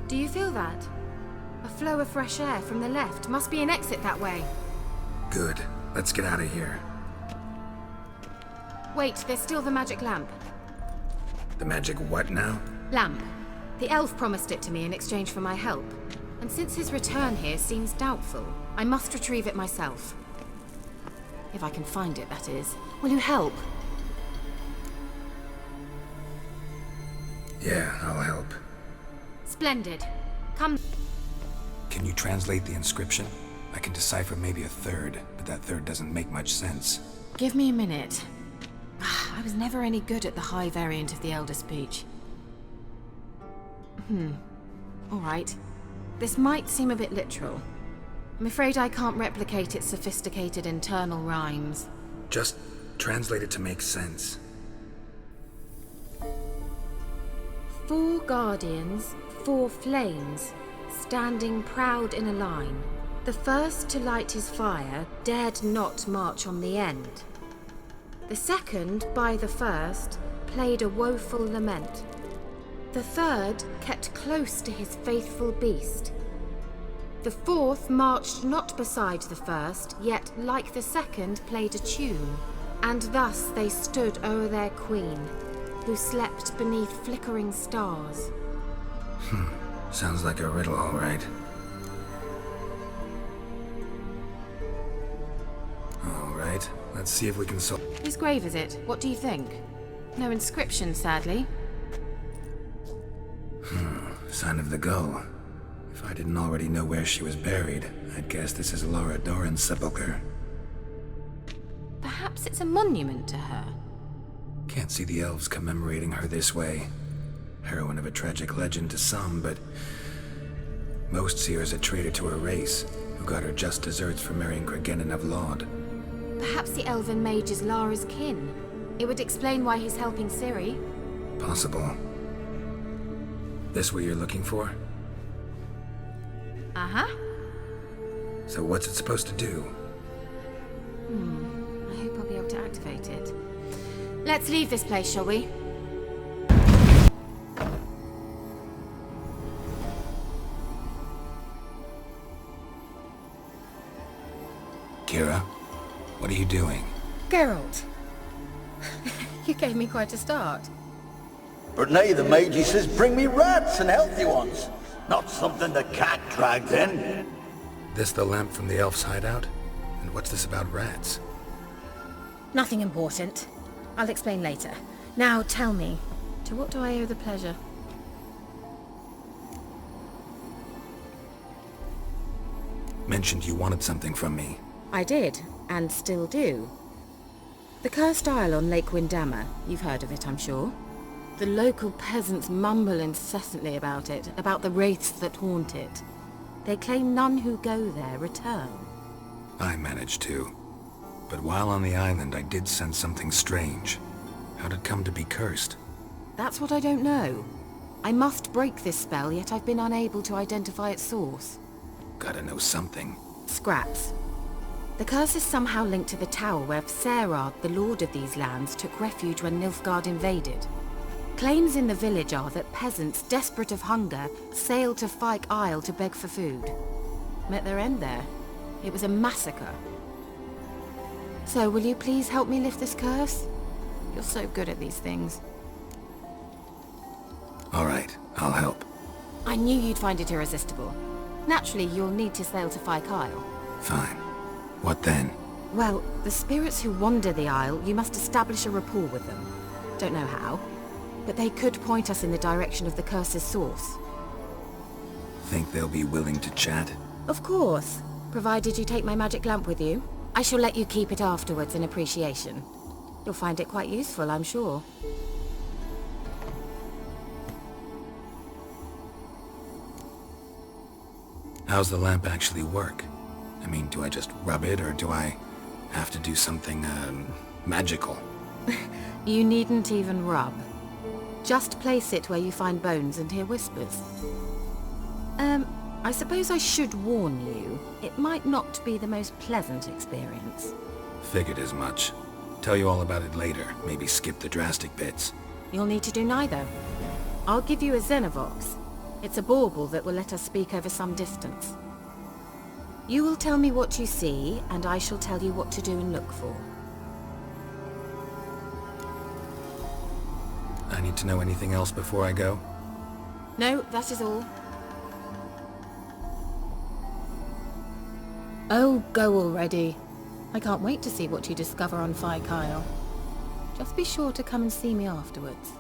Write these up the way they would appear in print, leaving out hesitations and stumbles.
Do you feel that? A flow of fresh air from the left. Must be an exit that way. Good. Let's get out of here. Wait, there's still the magic lamp. The magic what now? Lamp. The elf promised it to me in exchange for my help. And since his return here seems doubtful, I must retrieve it myself. If I can find it, that is. Will you help? Yeah, I'll help. Splendid. Come. Can you translate the inscription? I can decipher maybe a third, but that third doesn't make much sense. Give me a minute. I was never any good at the high variant of the Elder Speech. Alright. This might seem a bit literal. I'm afraid I can't replicate its sophisticated internal rhymes. Just translate it to make sense. 4 guardians, 4 flames, standing proud in a line. The first to light his fire dared not march on the end. The second, by the first, played a woeful lament. The third kept close to his faithful beast. The fourth marched not beside the first, yet, like the second, played a tune. And thus they stood o'er their queen, who slept beneath flickering stars. Sounds like a riddle, all right. All right, let's see if we can solve... Whose grave is it? What do you think? No inscription, sadly. Sign of the gull. If I didn't already know where she was buried, I'd guess this is Laura Doran's sepulcher. Perhaps it's a monument to her. Can't see the elves commemorating her this way. Heroine of a tragic legend to some, but most see her as a traitor to her race, who got her just deserts for marrying Cregennan of Laud. Perhaps the elven mage is Lara's kin. It would explain why he's helping Ciri. Possible. This what you're looking for? Uh-huh. So what's it supposed to do? I hope I'll be able to activate it. Let's leave this place, shall we? Kira, what are you doing? Geralt. You gave me quite a start. But nay, the mage, he says, bring me rats and healthy ones. Not something the cat dragged in. This the lamp from the elf's hideout? And what's this about rats? Nothing important. I'll explain later. Now tell me, to what do I owe the pleasure? Mentioned you wanted something from me. I did, and still do. The Cursed Isle on Lake Windammer, you've heard of it, I'm sure. The local peasants mumble incessantly about it, about the wraiths that haunt it. They claim none who go there return. I managed to. But while on the island, I did sense something strange. How'd it come to be cursed? That's what I don't know. I must break this spell, yet I've been unable to identify its source. Gotta know something. Scraps. The curse is somehow linked to the tower where Serard, the lord of these lands, took refuge when Nilfgaard invaded. Claims in the village are that peasants, desperate of hunger, sailed to Fyke Isle to beg for food. Met their end there. It was a massacre. So, will you please help me lift this curse? You're so good at these things. All right, I'll help. I knew you'd find it irresistible. Naturally, you'll need to sail to Fyke Isle. Fine. What then? Well, the spirits who wander the Isle, you must establish a rapport with them. Don't know how, but they could point us in the direction of the curse's source. Think they'll be willing to chat? Of course, provided you take my magic lamp with you. I shall let you keep it afterwards in appreciation. You'll find it quite useful, I'm sure. How's the lamp actually work? I mean, do I just rub it, or do I have to do something, magical? You needn't even rub. Just place it where you find bones and hear whispers. I suppose I should warn you, it might not be the most pleasant experience. Figured as much. Tell you all about it later, maybe skip the drastic bits. You'll need to do neither. I'll give you a Xenovox. It's a bauble that will let us speak over some distance. You will tell me what you see, and I shall tell you what to do and look for. I need to know anything else before I go? No, that is all. Oh, go already. I can't wait to see what you discover on Phi Kyle. Just be sure to come and see me afterwards.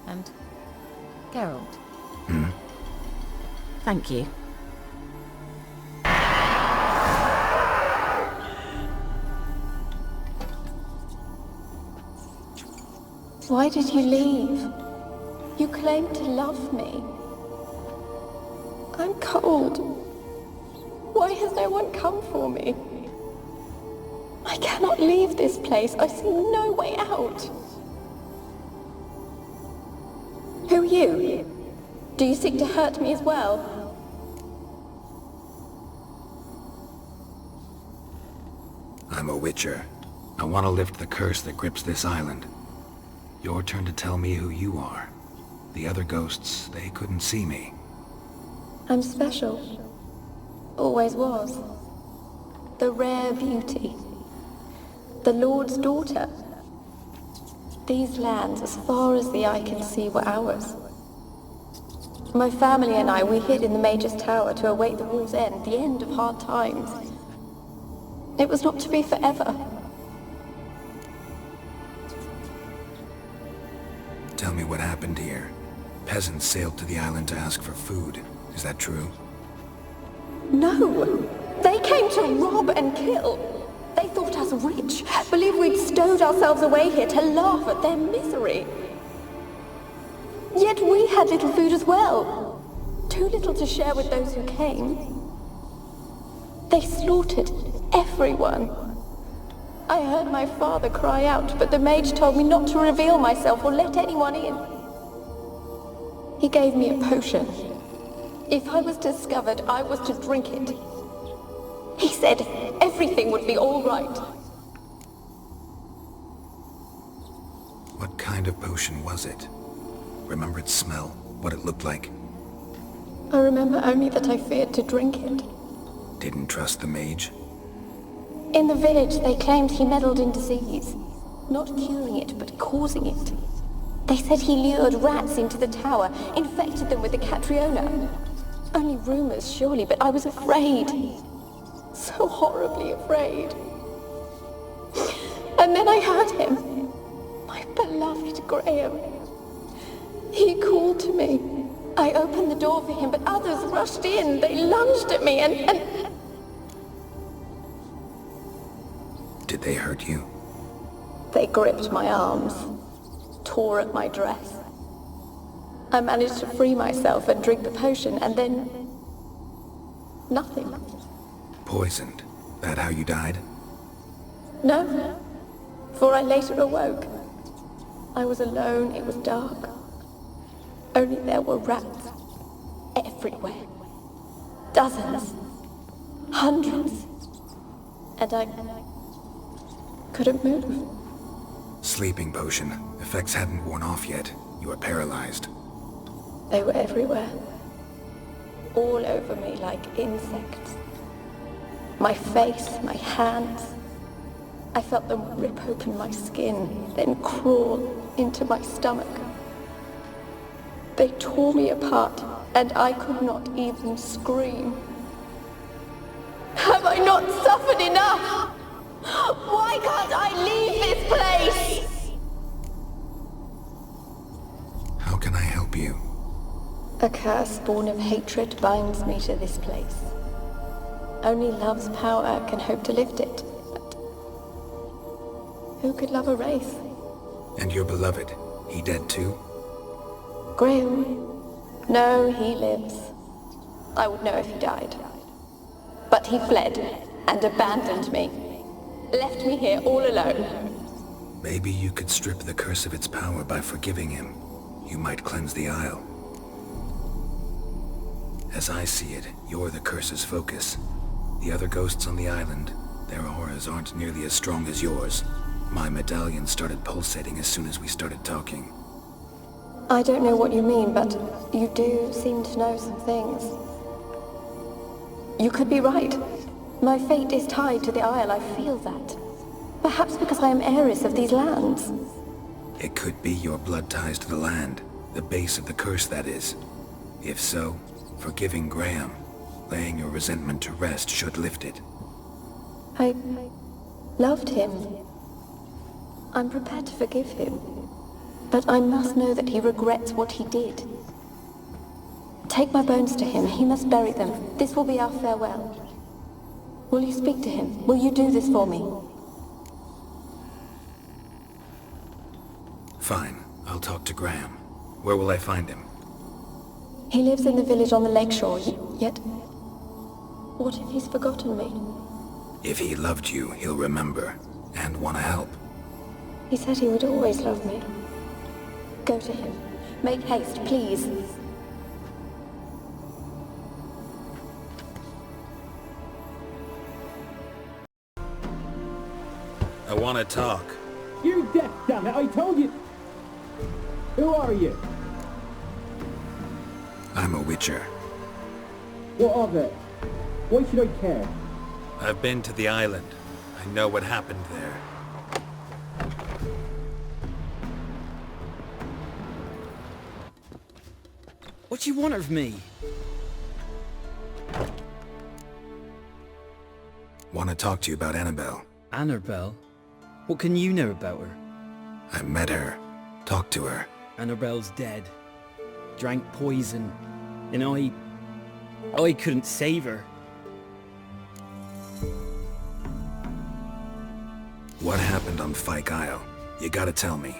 And... Geralt. Hmm? Thank you. Why did you leave? You claimed to love me. I'm cold. Why has no one come for me? I cannot leave this place. I see no way out. Who are you? Do you seek to hurt me as well? I'm a Witcher. I want to lift the curse that grips this island. Your turn to tell me who you are. The other ghosts, they couldn't see me. I'm special. Always was. The rare beauty. The Lord's daughter. These lands, as far as the eye can see, were ours. My family and I, we hid in the Mage's Tower to await the war's end, the end of hard times. It was not to be forever. Tell me what happened here. Peasants sailed to the island to ask for food. Is that true? No! They came to rob and kill. They thought us rich, believed we'd stowed ourselves away here to laugh at their misery. Yet we had little food as well. Too little to share with those who came. They slaughtered everyone. I heard my father cry out, but the mage told me not to reveal myself or let anyone in. He gave me a potion. If I was discovered, I was to drink it. He said everything would be all right. What kind of potion was it? Remember its smell? What it looked like? I remember only that I feared to drink it. Didn't trust the mage? In the village, they claimed he meddled in disease. Not curing it, but causing it. They said he lured rats into the tower, infected them with the Catriona. Only rumors, surely, but I was afraid. So horribly afraid. And then I heard him. My beloved Graham. He called to me. I opened the door for him, but others rushed in. They lunged at me and... Did they hurt you? They gripped my arms, tore at my dress. I managed to free myself and drink the potion, and then... nothing. Poisoned? That how you died? No, for I later awoke. I was alone, it was dark. Only there were rats everywhere. Dozens. Hundreds. And I couldn't move. Sleeping potion. Effects hadn't worn off yet. You were paralyzed. They were everywhere. All over me like insects. My face, my hands. I felt them rip open my skin, then crawl into my stomach. They tore me apart, and I could not even scream. Have I not suffered enough? Why can't I leave this place? How can I help you? A curse born of hatred binds me to this place. Only love's power can hope to lift it. But who could love a race? And your beloved, he dead too? Graham? No, he lives. I would know if he died. But he fled and abandoned me. Left me here all alone. Maybe you could strip the curse of its power by forgiving him. You might cleanse the Isle. As I see it, you're the curse's focus. The other ghosts on the island, their auras aren't nearly as strong as yours. My medallion started pulsating as soon as we started talking. I don't know what you mean, but you do seem to know some things. You could be right. My fate is tied to the Isle, I feel that. Perhaps because I am heiress of these lands. It could be your blood ties to the land, the base of the curse, that is. If so, forgiving Graham, laying your resentment to rest should lift it. I loved him. I'm prepared to forgive him. But I must know that he regrets what he did. Take my bones to him. He must bury them. This will be our farewell. Will you speak to him? Will you do this for me? Fine. I'll talk to Graham. Where will I find him? He lives in the village on the lakeshore, yet... What if he's forgotten me? If he loved you, he'll remember, and want to help. He said he would always love me. Go to him. Make haste, please. I want to talk. You deaf, damn it! I told you! Who are you? I'm a witcher. What of it? Why should I care? I've been to the island. I know what happened there. What do you want of me? Want to talk to you about Annabelle. Annabelle? What can you know about her? I met her. Talked to her. Annabelle's dead. Drank poison. And I couldn't save her. What happened on Fyke Isle? You gotta tell me.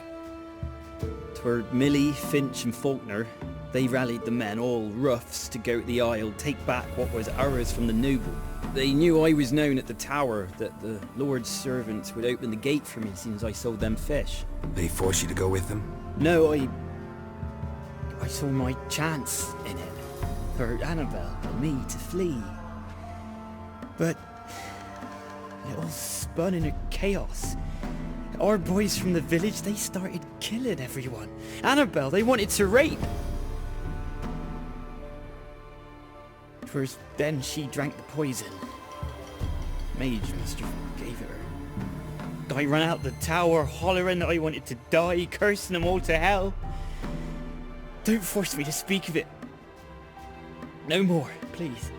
'Twere Millie, Finch and Faulkner. They rallied the men, all roughs, to go to the Isle, take back what was ours from the noble. They knew I was known at the tower, that the Lord's servants would open the gate for me since I sold them fish. They forced you to go with them? No, I saw my chance in it. For Annabelle and me to flee. But it all spun in a chaos. Our boys from the village, they started killing everyone. Annabelle, they wanted to rape. First, then she drank the poison. Mage must have gave it her. I ran out the tower, hollering that I wanted to die, cursing them all to hell. Don't force me to speak of it. No more, please.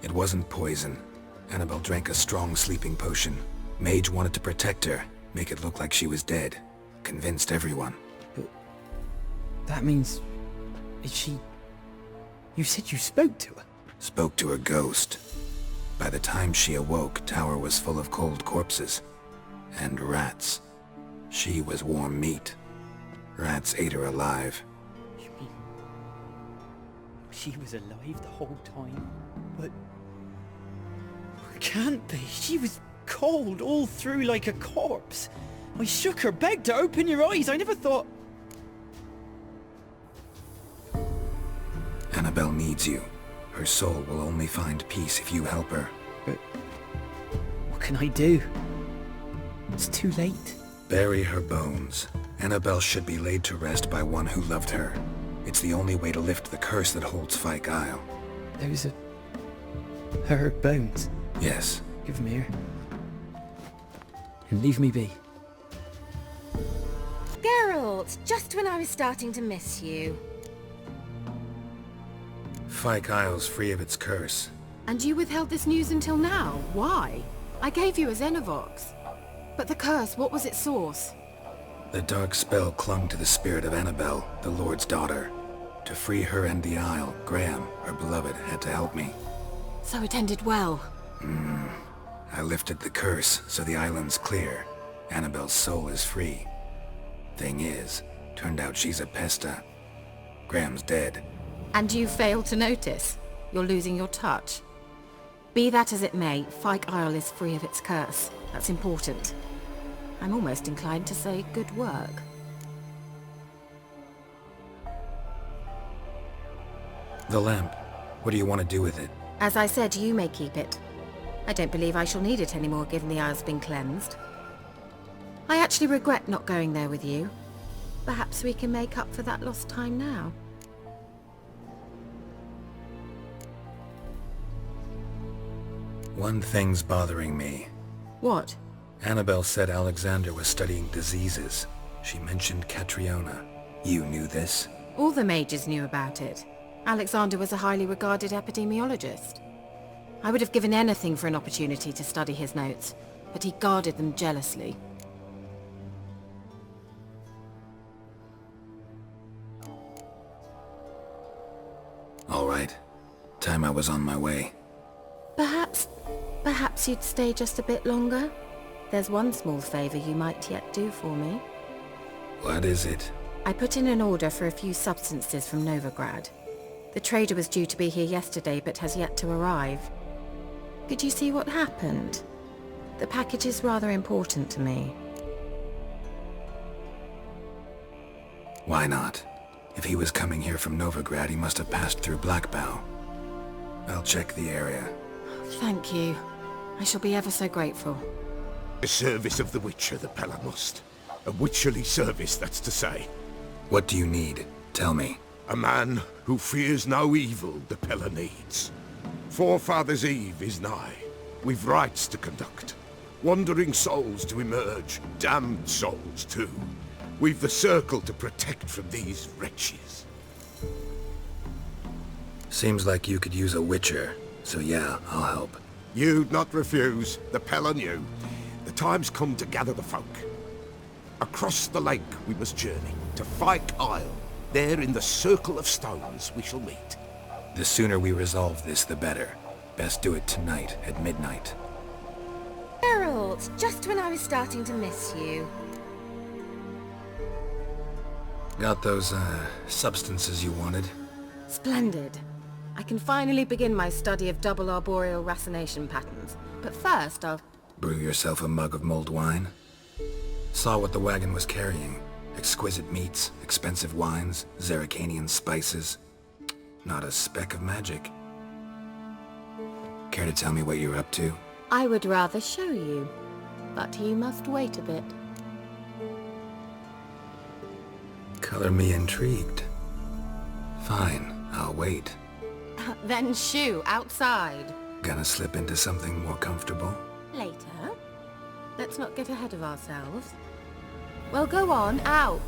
It wasn't poison. Annabelle drank a strong sleeping potion. Mage wanted to protect her, make it look like she was dead. Convinced everyone. But that means... Is she... You said you spoke to her? Spoke to her ghost. By the time she awoke, tower was full of cold corpses. And rats. She was warm meat. Rats ate her alive. You mean... She was alive the whole time? But... It can't be. She was cold all through like a corpse. I shook her, begged her, open your eyes. I never thought... Annabelle needs you. Her soul will only find peace if you help her. But... What can I do? It's too late. Bury her bones. Annabelle should be laid to rest by one who loved her. It's the only way to lift the curse that holds Fyke Isle. Those are... her bones. Yes. Give them here. And leave me be. Geralt, just when I was starting to miss you. Fyke Isle's free of its curse. And you withheld this news until now? Why? I gave you a Xenovox. But the curse, what was its source? The dark spell clung to the spirit of Annabelle, the Lord's daughter. To free her and the Isle, Graham, her beloved, had to help me. So it ended well. I lifted the curse, so the island's clear. Annabelle's soul is free. Thing is, turned out she's a pesta. Graham's dead. And you failed to notice? You're losing your touch. Be that as it may, Fyke Isle is free of its curse. That's important. I'm almost inclined to say good work. The lamp. What do you want to do with it? As I said, you may keep it. I don't believe I shall need it anymore, given the Isle's been cleansed. I actually regret not going there with you. Perhaps we can make up for that lost time now. One thing's bothering me. What? Annabelle said Alexander was studying diseases. She mentioned Catriona. You knew this? All the mages knew about it. Alexander was a highly regarded epidemiologist. I would have given anything for an opportunity to study his notes, but he guarded them jealously. All right. Time I was on my way. Perhaps you'd stay just a bit longer? There's one small favor you might yet do for me. What is it? I put in an order for a few substances from Novigrad. The trader was due to be here yesterday, but has yet to arrive. Could you see what happened? The package is rather important to me. Why not? If he was coming here from Novigrad, he must have passed through Blackbow. I'll check the area. Thank you. I shall be ever so grateful. The service of the Witcher, the Pella must. A witcherly service, that's to say. What do you need? Tell me. A man who fears no evil the Pella needs. Forefathers' Eve is nigh. We've rites to conduct. Wandering souls to emerge. Damned souls, too. We've the circle to protect from these wretches. Seems like you could use a witcher. So yeah, I'll help. You'd not refuse. The Pella knew. The time's come to gather the folk. Across the lake we must journey, to Fyke Isle. There in the circle of stones we shall meet. The sooner we resolve this, the better. Best do it tonight, at midnight. Geralt, just when I was starting to miss you. Got those, substances you wanted? Splendid. I can finally begin my study of double arboreal racination patterns. But first, I'll... Brew yourself a mug of mulled wine? Saw what the wagon was carrying. Exquisite meats, expensive wines, Zerrikanian spices. Not a speck of magic. Care to tell me what you're up to? I would rather show you, but you must wait a bit. Color me intrigued. Fine, I'll wait. Then shoo, outside. Gonna slip into something more comfortable? Later. Let's not get ahead of ourselves. Well, go on, out.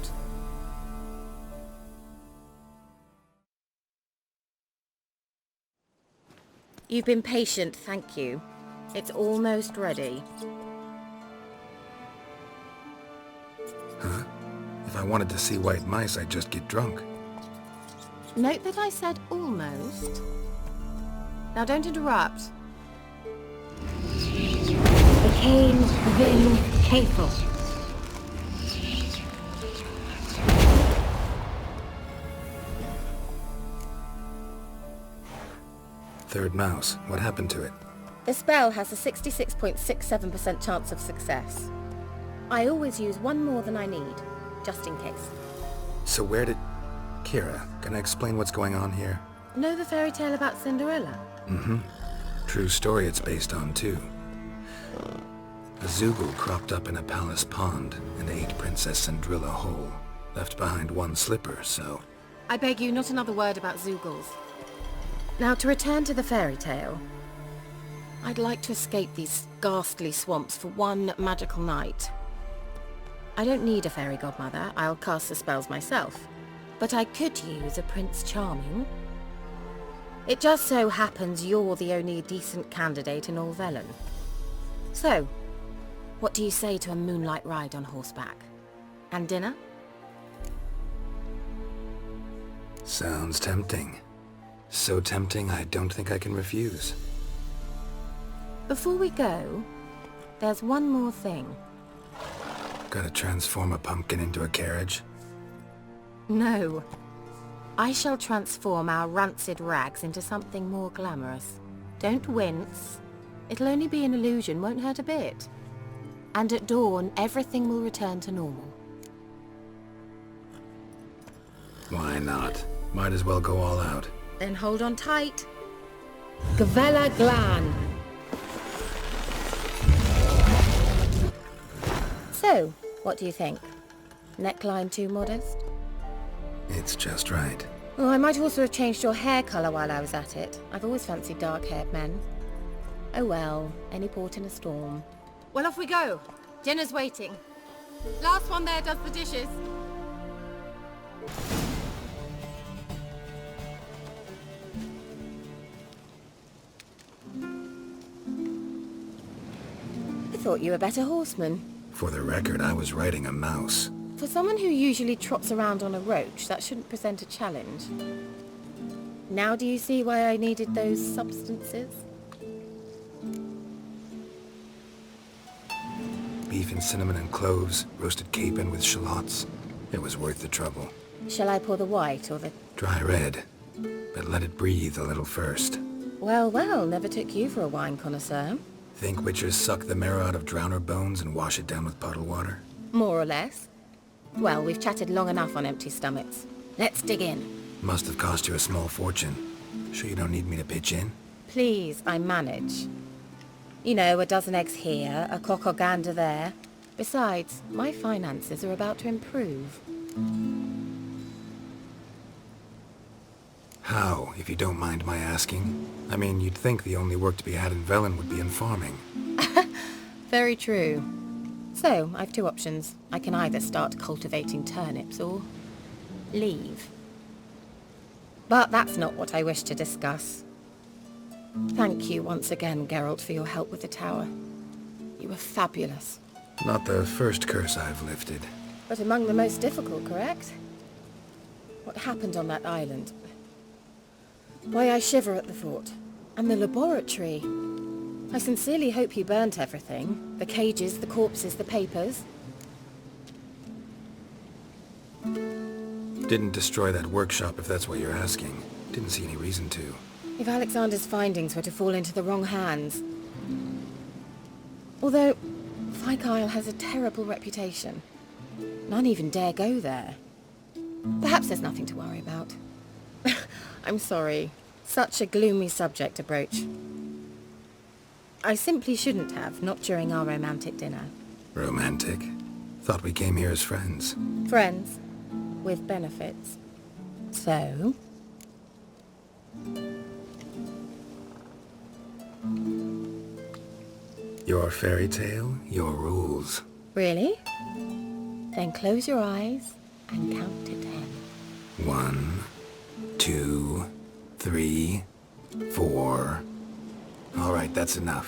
You've been patient, thank you. It's almost ready. Huh? If I wanted to see white mice, I'd just get drunk. Note that I said almost. Now don't interrupt. Kane Vin Kafel. Third mouse. What happened to it? The spell has a 66.67% chance of success. I always use one more than I need, just in case. So where did... Kira, can I explain what's going on here? Know the fairy tale about Cinderella? Mm-hmm. True story it's based on, too. A Zoogle cropped up in a palace pond and ate Princess Cinderella whole. Left behind one slipper, so... I beg you, not another word about Zoogles. Now, to return to the fairy tale. I'd like to escape these ghastly swamps for one magical night. I don't need a fairy godmother, I'll cast the spells myself. But I could use a Prince Charming. It just so happens you're the only decent candidate in all Velen. So, what do you say to a moonlight ride on horseback? And dinner? Sounds tempting. So tempting I don't think I can refuse. Before we go, there's one more thing. Gotta transform a pumpkin into a carriage? No. I shall transform our rancid rags into something more glamorous. Don't wince. It'll only be an illusion, won't hurt a bit. And at dawn, everything will return to normal. Why not? Might as well go all out. Then hold on tight. Gavella Glan. So, What do you think? Neckline too modest? It's just right. Oh, I might also have changed your hair colour while I was at it. I've always fancied dark-haired men. Oh well, any port in a storm. Well, off we go. Dinner's waiting. Last one there does the dishes. I thought you were a better horseman. For the record, I was riding a mouse. For someone who usually trots around on a roach, that shouldn't present a challenge. Now do you see why I needed those substances? Beef and cinnamon and cloves, roasted capon with shallots. It was worth the trouble. Shall I pour the white or the... Dry red, but let it breathe a little first. Well, well, never took you for a wine connoisseur. Think witchers suck the marrow out of drowner bones and wash it down with puddle water? More or less. Well, we've chatted long enough on empty stomachs. Let's dig in. Must have cost you a small fortune. Sure you don't need me to pitch in? Please, I manage. You know, a dozen eggs here, a cock or gander there. Besides, my finances are about to improve. How, if you don't mind my asking? I mean, you'd think the only work to be had in Velen would be in farming. Very true. So, I've two options. I can either start cultivating turnips or leave. But that's not what I wish to discuss. Thank you once again, Geralt, for your help with the tower. You were fabulous. Not the first curse I've lifted. But among the most difficult, correct? What happened on that island? Why, I shiver at the thought. And the laboratory. I sincerely hope you burnt everything. The cages, the corpses, the papers. Didn't destroy that workshop if that's what you're asking. Didn't see any reason to. If Alexander's findings were to fall into the wrong hands. Although, Fyke Isle has a terrible reputation. None even dare go there. Perhaps there's nothing to worry about. I'm sorry. Such a gloomy subject to broach. I simply shouldn't have, not during our romantic dinner. Romantic? Thought we came here as friends. Friends. With benefits. So? Your fairy tale, your rules. Really? Then close your eyes and count to 10. 1, 2, 3, 4. All right, that's enough.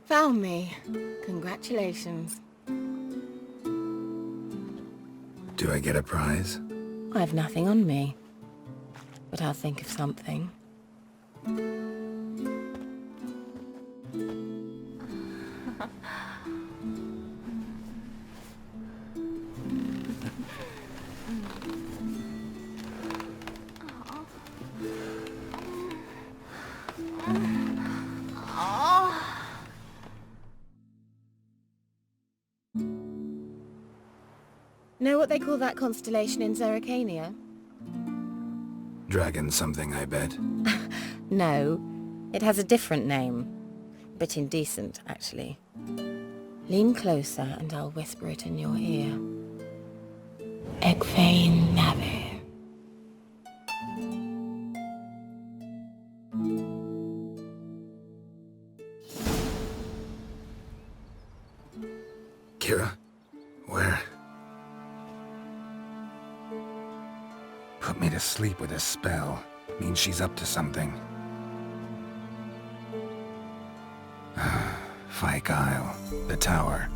Found me. Congratulations. Do I get a prize? I've nothing on me. But I'll think of something. Know what they call that constellation in Zerrikania? Dragon something, I bet. No, it has a different name. Bit indecent, actually. Lean closer and I'll whisper it in your ear. Egfain Nave. Kira? Where? Put me to sleep with a spell. Means she's up to something. Fyke Isle. The tower.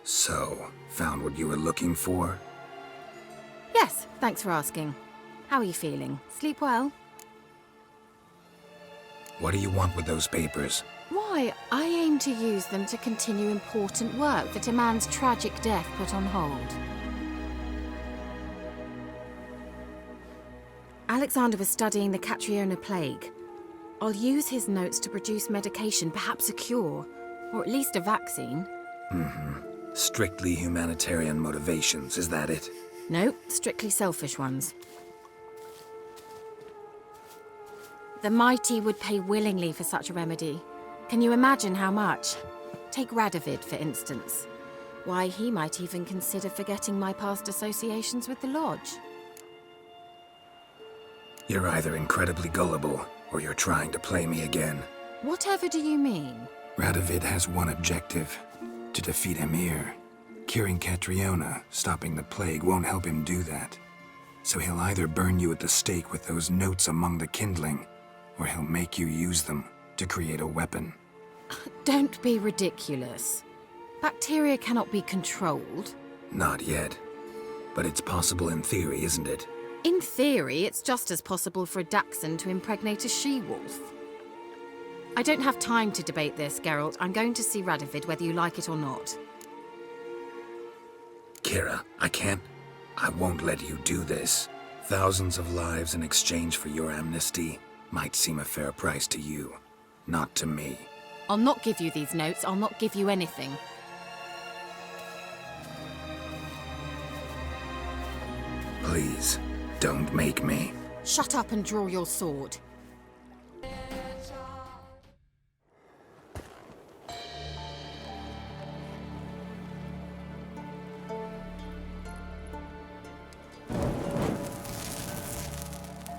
So, found what you were looking for? Yes, thanks for asking. How are you feeling? Sleep well? What do you want with those papers? Why, I aim to use them to continue important work that a man's tragic death put on hold. Alexander was studying the Catriona plague. I'll use his notes to produce medication, perhaps a cure, or at least a vaccine. Strictly humanitarian motivations, is that it? No, strictly selfish ones. The mighty would pay willingly for such a remedy. Can you imagine how much? Take Radovid, for instance. Why, he might even consider forgetting my past associations with the Lodge. You're either incredibly gullible, or you're trying to play me again. Whatever do you mean? Radovid has one objective: to defeat Emir. Curing Catriona, stopping the plague, won't help him do that. So he'll either burn you at the stake with those notes among the kindling, or he'll make you use them to create a weapon. Don't be ridiculous. Bacteria cannot be controlled. Not yet. But it's possible in theory, isn't it? In theory, it's just as possible for a dachshund to impregnate a she-wolf. I don't have time to debate this, Geralt. I'm going to see Radovid whether you like it or not. Kira, I won't let you do this. Thousands of lives in exchange for your amnesty might seem a fair price to you, not to me. I'll not give you these notes. I'll not give you anything. Please, don't make me. Shut up and draw your sword.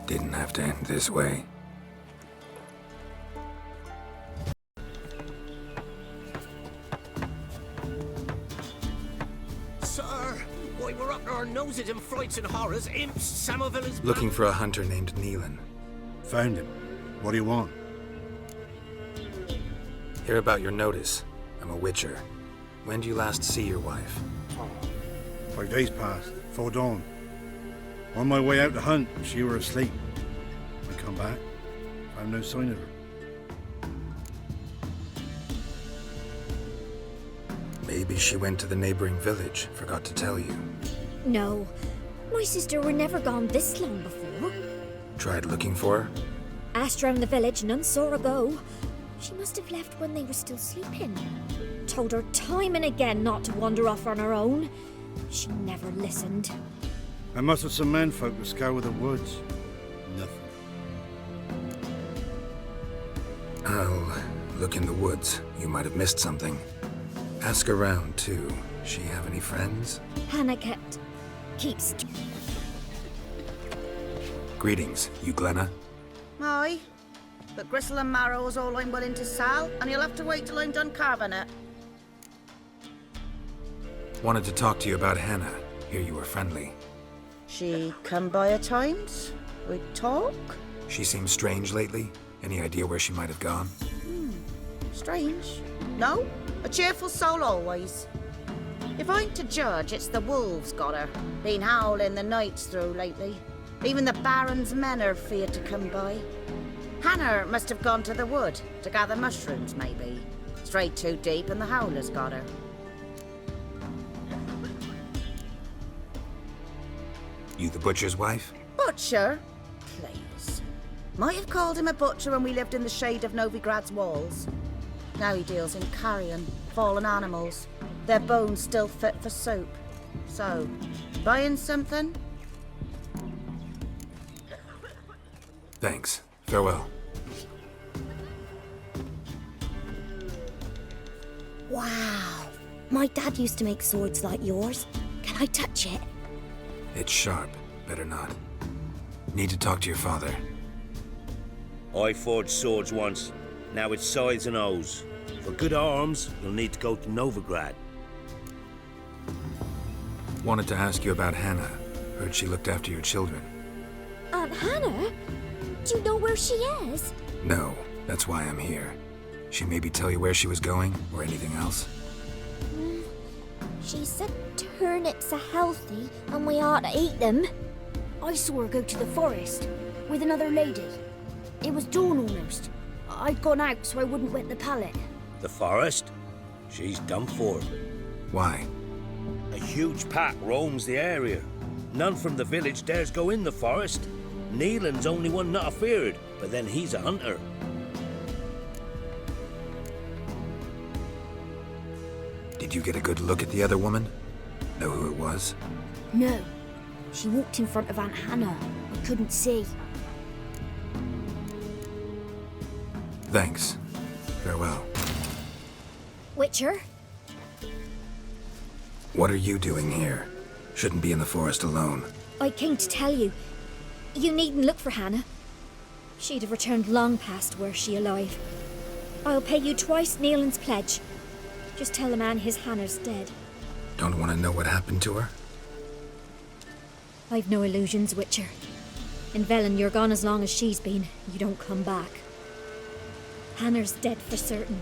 Didn't have to end this way. Sir, why we're up to our noses in frights and horrors, imps, Samovillers... Looking for a hunter named Neelan. Found him. What do you want? Hear about your notice. I'm a witcher. When do you last see your wife? 5 days passed, 'fore dawn. On my way out to hunt, she were asleep. I come back, found no sign of her. Maybe she went to the neighboring village, forgot to tell you. No, my sister were never gone this long before. Tried looking for her? Asked round the village, none saw her go. She must have left when they were still sleeping. Told her time and again not to wander off on her own. She never listened. I mustered some menfolk to scour the woods. Nothing. I'll look in the woods. You might have missed something. Ask around, too. She have any friends? Hannah keeps... Greetings, you Glenna? Aye, but gristle and marrow is all I'm willing to sell, and you'll have to wait till I'm done carving it. Wanted to talk to you about Hannah. Hear you were friendly. She come by at times. We'd talk. She seems strange lately. Any idea where she might have gone? Strange. No, a cheerful soul always. If I'm to judge, it's the wolves got her. Been howling the nights through lately. Even the Baron's men are feared to come by. Hannah must have gone to the wood to gather mushrooms, maybe. Strayed too deep and the howlers got her. You the butcher's wife? Butcher? Please. Might have called him a butcher when we lived in the shade of Novigrad's walls. Now he deals in carrion, fallen animals. Their bones still fit for soup. So, buying something? Thanks. Farewell. Wow. My dad used to make swords like yours. Can I touch it? It's sharp. Better not. Need to talk to your father. I forged swords once. Now it's scythes and O's. For good arms, you'll need to go to Novigrad. Wanted to ask you about Hannah. Heard she looked after your children. Aunt Hannah? Do you know where she is? No, that's why I'm here. She maybe tell you where she was going, or anything else? She said turnips are healthy and we ought to eat them. I saw her go to the forest with another lady. It was dawn almost. I'd gone out so I wouldn't wet the pallet. The forest? She's done for. Why? A huge pack roams the area. None from the village dares go in the forest. Neelan's only one not afeared, but then he's a hunter. Did you get a good look at the other woman? Know who it was? No. She walked in front of Aunt Hannah. I couldn't see. Thanks. Farewell. Witcher? What are you doing here? Shouldn't be in the forest alone. I came to tell you. You needn't look for Hannah. She'd have returned long past were she alive. I'll pay you twice Neelan's pledge. Just tell the man his Hannah's dead. Don't want to know what happened to her? I've no illusions, Witcher. In Velen, you're gone as long as she's been. You don't come back. Hannah's dead for certain.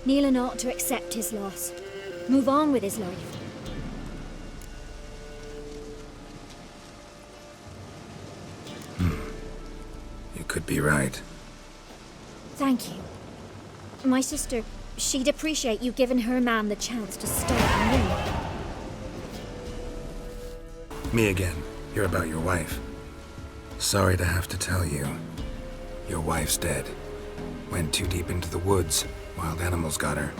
Neelan ought to accept his loss. Move on with his life. You could be right. Thank you. My sister, she'd appreciate you giving her man the chance to start anew. Me again. Hear about your wife. Sorry to have to tell you. Your wife's dead. Went too deep into the woods. Wild animals got her.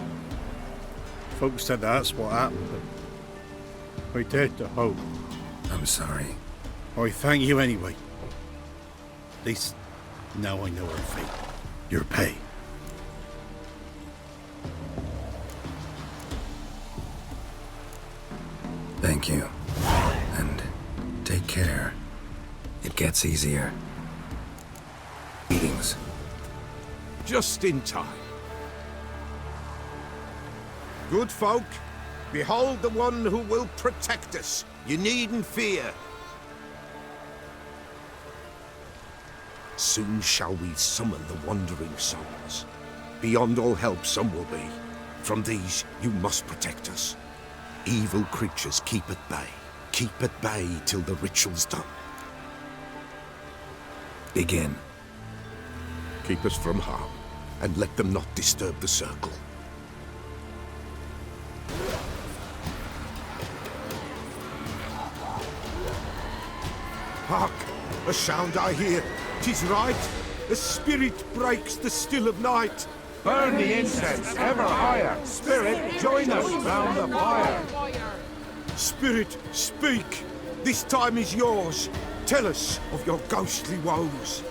Folks said that's what happened, but I dared to hope. I'm sorry. I thank you anyway. At least now I know her fate. Your pay. Thank you. And take care. It gets easier. Meetings. Just in time. Good folk, behold the one who will protect us. You needn't fear. Soon shall we summon the wandering souls. Beyond all help some will be. From these you must protect us. Evil creatures keep at bay. Keep at bay till the ritual's done. Begin. Keep us from harm, and let them not disturb the circle. Hark! A sound I hear. 'Tis right. A spirit breaks the still of night. Burn the incense ever higher. Spirit, join us round the fire. Spirit, speak. This time is yours. Tell us of your ghostly woes.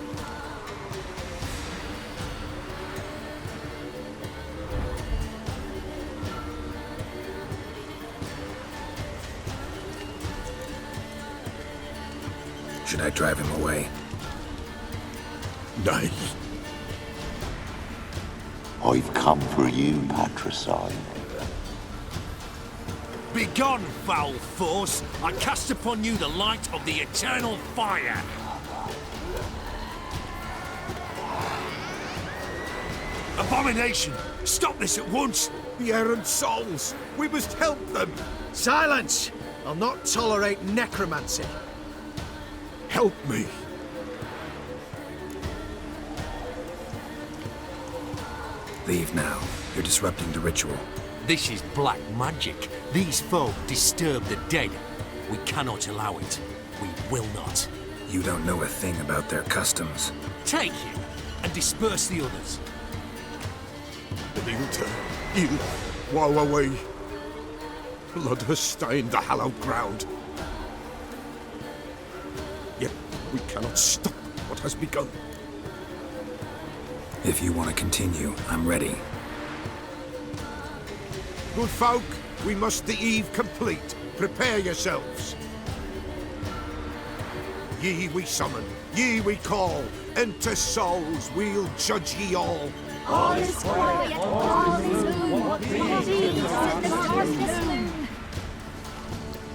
Should I drive him away? Nay. I've come for you, patricide. Begone, foul force! I cast upon you the light of the eternal fire! Abomination! Stop this at once! The errant souls! We must help them! Silence! I'll not tolerate necromancy. Help me! Leave now. You're disrupting the ritual. This is black magic. These folk disturb the dead. We cannot allow it. We will not. You don't know a thing about their customs. Take him and disperse the others. Benita, you, woe away. Blood has stained the hallowed ground. Yet we cannot stop what has begun. If you want to continue, I'm ready. Good folk, we must the eve complete. Prepare yourselves. Ye we summon, ye we call. Enter souls, we'll judge ye all. All is quiet, all is moon.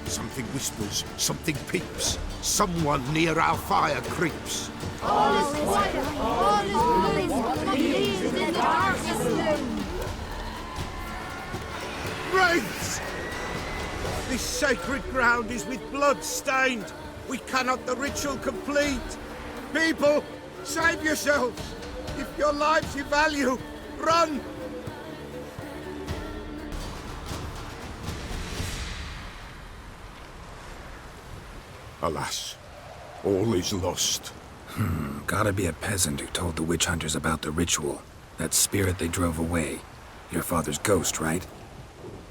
Something whispers, something peeps. Someone near our fire creeps. All is quiet, all is moon. In the darkness gloom. Wraiths! This sacred ground is with blood stained. We cannot the ritual complete. People, save yourselves. If your lives you value, run! Alas, all is lost. Gotta be a peasant who told the witch hunters about the ritual. That spirit they drove away. Your father's ghost, right?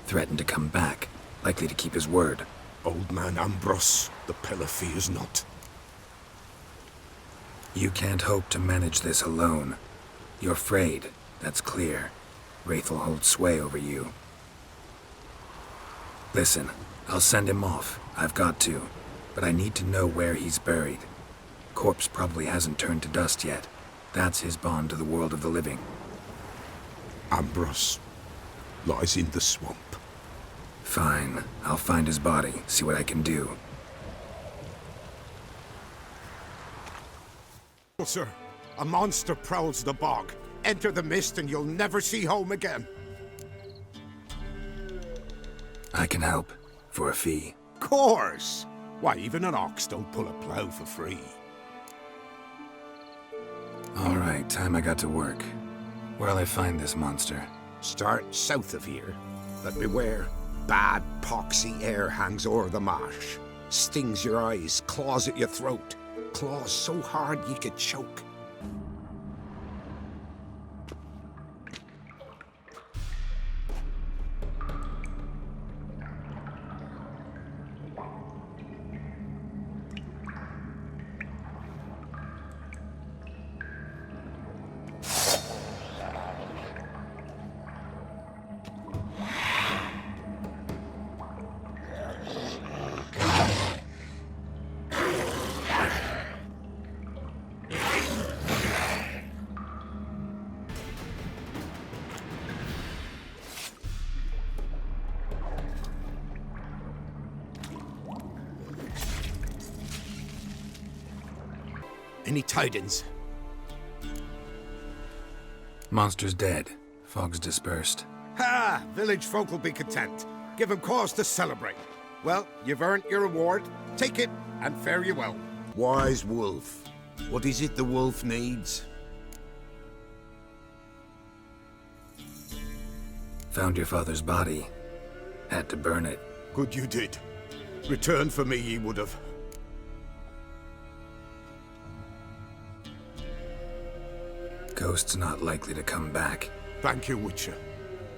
Threatened to come back. Likely to keep his word. Old man Ambrose, the pillar fears not. You can't hope to manage this alone. You're afraid, that's clear. Wraith will hold sway over you. Listen, I'll send him off. I've got to. But I need to know where he's buried. Corpse probably hasn't turned to dust yet. That's his bond to the world of the living. Ambrose lies in the swamp. Fine. I'll find his body, see what I can do. Sir, a monster prowls the bog. Enter the mist and you'll never see home again. I can help. For a fee. Course! Why, even an ox don't pull a plough for free. Alright, time I got to work. Where'll I find this monster? Start south of here, but beware. Bad, poxy air hangs o'er the marsh. Stings your eyes, claws at your throat. Claws so hard you could choke. Any tidings? Monster's dead. Fog's dispersed. Ha! Village folk will be content. Give 'em cause to celebrate. Well, you've earned your reward. Take it, and fare you well. Wise wolf. What is it the wolf needs? Found your father's body. Had to burn it. Good you did. Return for me ye would have. Ghost's not likely to come back. Thank you, Witcher.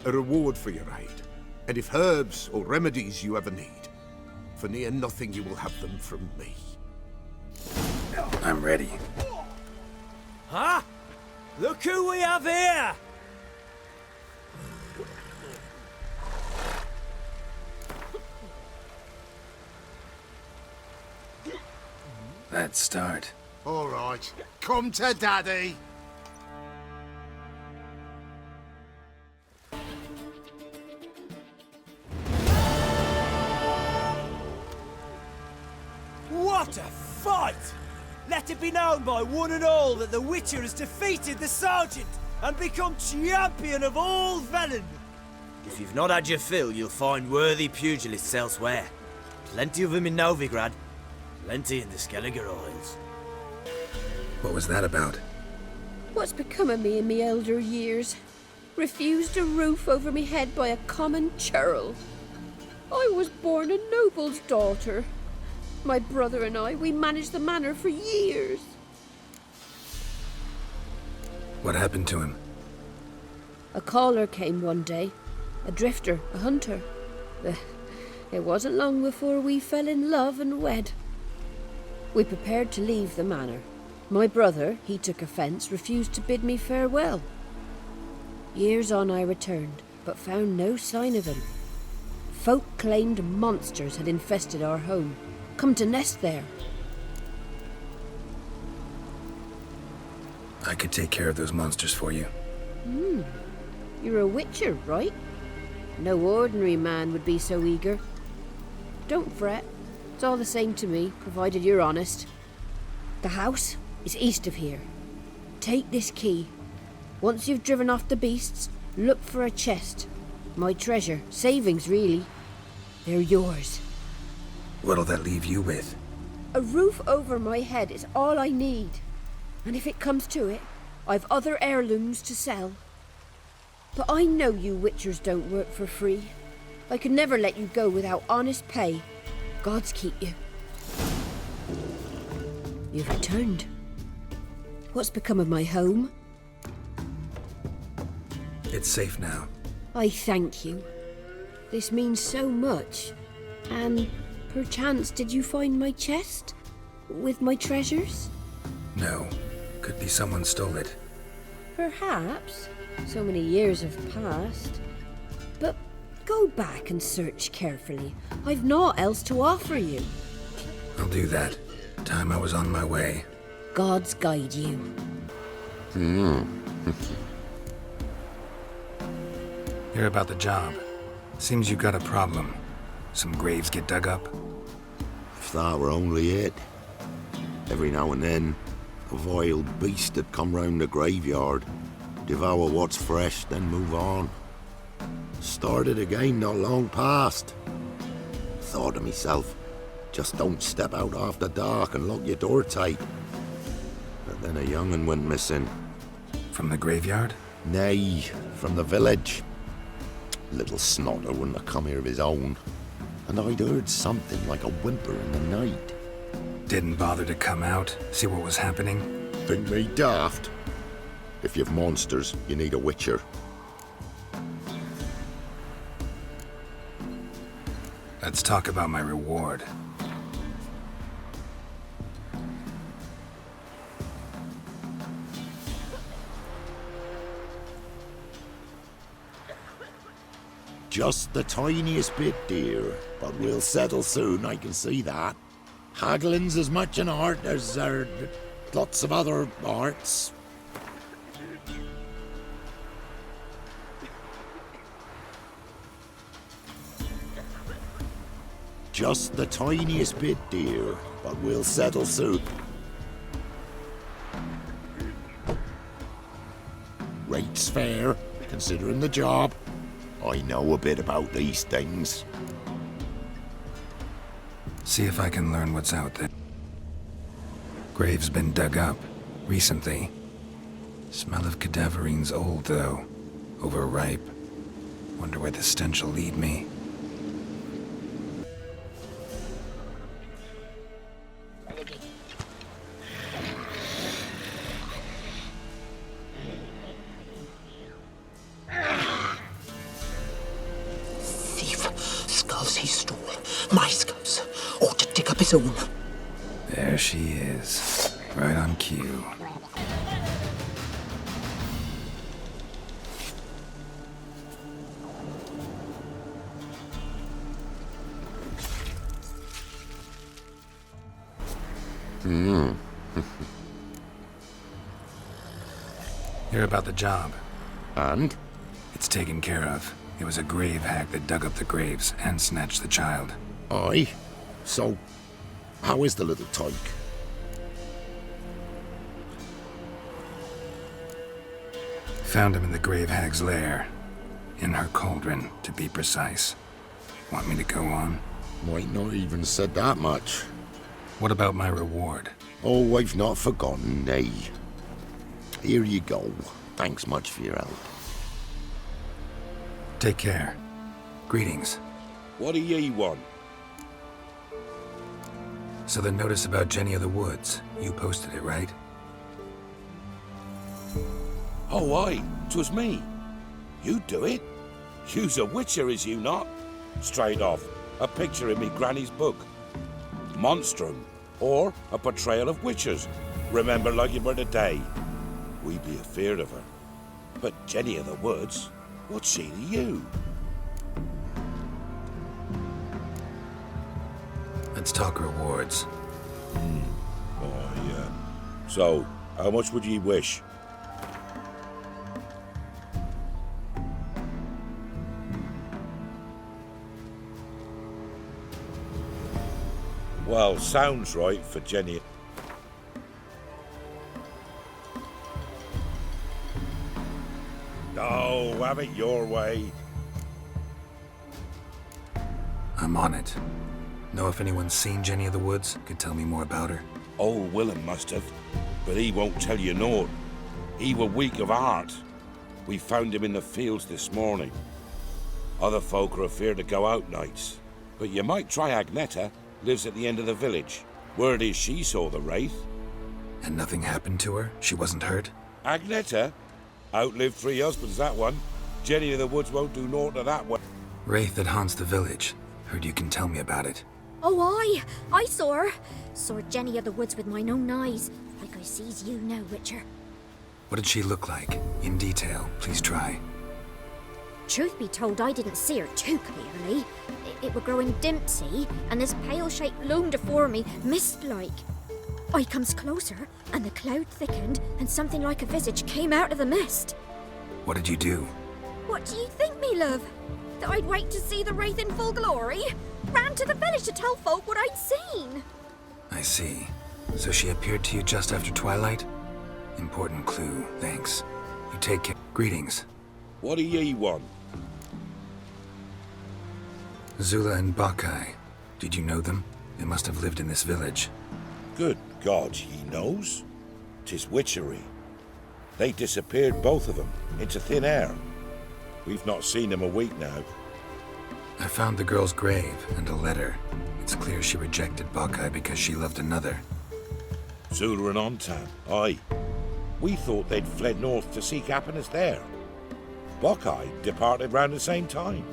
A reward for your aid. And if herbs or remedies you ever need, for near nothing you will have them from me. I'm ready. Huh? Look who we have here! Let's start. All right. Come to Daddy. What a fight! Let it be known by one and all that the Witcher has defeated the Sergeant and become champion of all Velen. If you've not had your fill, you'll find worthy pugilists elsewhere. Plenty of them in Novigrad, plenty in the Skelliger Isles. What was that about? What's become of me in me elder years? Refused a roof over me head by a common churl. I was born a noble's daughter. My brother and I, we managed the manor for years. What happened to him? A caller came one day. A drifter, a hunter. It wasn't long before we fell in love and wed. We prepared to leave the manor. My brother, he took offence, refused to bid me farewell. Years on I returned, but found no sign of him. Folk claimed monsters had infested our home, come to nest there. I could take care of those monsters for you. You're a witcher, right? No ordinary man would be so eager. Don't fret. It's all the same to me, provided you're honest. The house is east of here. Take this key. Once you've driven off the beasts, look for a chest. My treasure. Savings, really. They're yours. What'll that leave you with? A roof over my head is all I need. And if it comes to it, I've other heirlooms to sell. But I know you witchers don't work for free. I could never let you go without honest pay. Gods keep you. You've returned. What's become of my home? It's safe now. I thank you. This means so much. And perchance did you find my chest? With my treasures? No. Could be someone stole it. Perhaps. So many years have passed. But go back and search carefully. I've naught else to offer you. I'll do that. Time I was on my way. Gods guide you. Hear about the job. Seems you got a problem. Some graves get dug up. If that were only it. Every now and then, a vile beast would come round the graveyard, devour what's fresh, then move on. Started again not long past. Thought to myself, just don't step out after dark and lock your door tight. But then a young'un went missing. From the graveyard? Nay, from the village. Little snotter wouldn't have come here of his own. And I'd heard something like a whimper in the night. Didn't bother to come out, see what was happening? Think me daft? If you've monsters, you need a witcher. Let's talk about my reward. Just the tiniest bit, dear. But we'll settle soon, I can see that. Haggling's as much an art as lots of other arts. Just the tiniest bit, dear. But we'll settle soon. Rate's fair, considering the job. I know a bit about these things. See if I can learn what's out there. Grave's been dug up recently. Smell of cadaverine's old, though. Overripe. Wonder where the stench will lead me. Skulls he stole. My skulls. Ought to dig up his own. There she is. Right on cue. Hear about the job. And? It's taken care of. It was a grave hag that dug up the graves and snatched the child. Aye? So, how is the little tyke? Found him in the grave hag's lair. In her cauldron, to be precise. Want me to go on? Might not even said that much. What about my reward? Oh, I've not forgotten, nay. Here you go. Thanks much for your help. Take care. Greetings. What do ye want? So the notice about Jenny of the Woods, you posted it, right? Oh, aye, 'twas me. You do it? You's a witcher, is you not? Straight off, a picture in me granny's book. Monstrum, or a portrayal of witchers. Remember like it were the day. We be afeard of her. But Jenny of the Woods, what's she to you? Let's talk rewards. Oh, yeah. So, how much would ye wish? Well, sounds right for Jenny. No, have it your way. I'm on it. Know if anyone's seen Jenny of the Woods? Could tell me more about her? Old Willem must have, but he won't tell you naught. He were weak of heart. We found him in the fields this morning. Other folk are afeard to go out nights. But you might try Agneta, lives at the end of the village. Word is she saw the wraith. And nothing happened to her? She wasn't hurt? Agneta? Outlived 3 husbands, that one. Jenny of the Woods won't do naught to that one. Wraith that haunts the village. Heard you can tell me about it. Oh, I saw her. Saw Jenny of the Woods with mine own eyes, like I sees you now, Witcher. What did she look like? In detail, please try. Truth be told, I didn't see her too clearly. It were growing dim, see, and this pale shape loomed afore me, mist-like. I comes closer, and the cloud thickened, and something like a visage came out of the mist. What did you do? What do you think, me love? That I'd wait to see the wraith in full glory? Ran to the village to tell folk what I'd seen. I see. So she appeared to you just after twilight? Important clue, thanks. You take care. Greetings. What do ye want? Zula and Bakai. Did you know them? They must have lived in this village. Good God, he knows? 'Tis witchery. They disappeared, both of them, into thin air. We've not seen them a week now. I found the girl's grave and a letter. It's clear she rejected Bakai because she loved another. Zula and Ontan, aye. We thought they'd fled north to seek happiness there. Bakai departed round the same time.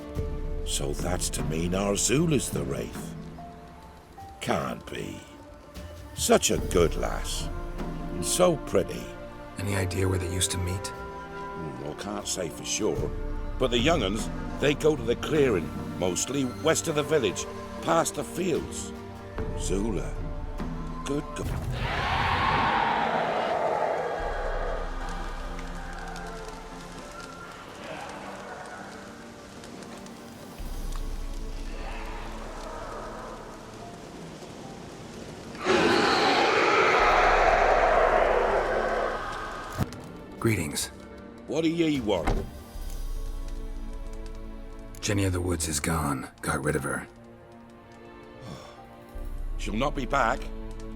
So that's to mean our Zula's the wraith. Can't be. Such a good lass. And so pretty. Any idea where they used to meet? Well, can't say for sure. But the young'uns, they go to the clearing, mostly west of the village, past the fields. Zula. Good God. Greetings. What do ye want? Jenny of the Woods is gone. Got rid of her. She'll not be back?